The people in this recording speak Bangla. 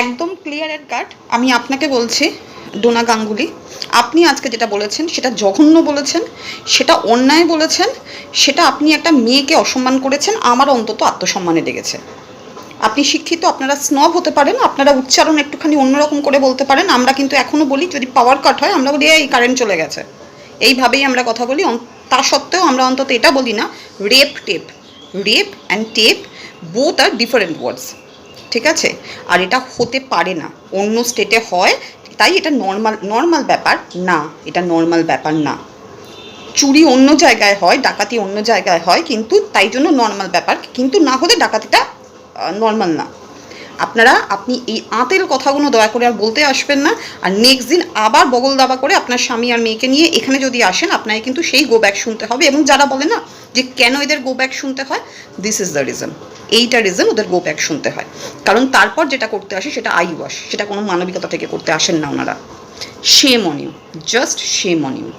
একদম ক্লিয়ার এর কাট আমি আপনাকে বলছি ডোনা গাঙ্গুলি, আপনি আজকে যেটা বলেছেন সেটা জঘন্য বলেছেন, সেটা অন্যায় বলেছেন, সেটা আপনি একটা মেয়েকে অসম্মান করেছেন। আমার অন্তত আত্মসম্মানে লেগেছে। আপনি শিক্ষিত, আপনারা স্নব হতে পারেন, আপনারা উচ্চারণ একটুখানি অন্যরকম করে বলতে পারেন, আমরা কিন্তু এখনও বলি যদি পাওয়ার কাট হয় আমরা বলি এই কারেন্ট চলে গেছে, এইভাবেই আমরা কথা বলি। তা সত্ত্বেও আমরা অন্তত এটা বলি না rape tape. Rape and tape both are different words, ঠিক আছে? আর এটা হতে পারে না, অন্য স্টেটে হয় তাই এটা নর্মাল ব্যাপার না, এটা নর্মাল ব্যাপার না। চুরি অন্য জায়গায় হয়, ডাকাতি অন্য জায়গায় হয়, কিন্তু তাই জন্য নর্মাল ব্যাপার, কিন্তু না হলে ডাকাতিটা নর্মাল না। আপনি এই আঁতের কথাগুলো দয়া করে আর বলতে আসবেন না। আর নেক্সট দিন আবার বগল দাবা করে আপনার স্বামী আর মেয়েকে নিয়ে এখানে যদি আসেন, আপনাকে কিন্তু সেই গো ব্যাক শুনতে হবে। এবং যারা বলে না যে কেন এদের গো ব্যাক শুনতে হয়, দিস ইজ দ্য রিজন, এইটা রিজন ওদের গো ব্যাক শুনতে হয়। কারণ তারপর যেটা করতে আসে সেটা আই ওয়াশ, সেটা কোনো মানবিকতা থেকে করতে আসেন না ওনারা। Shame on you, just shame on you.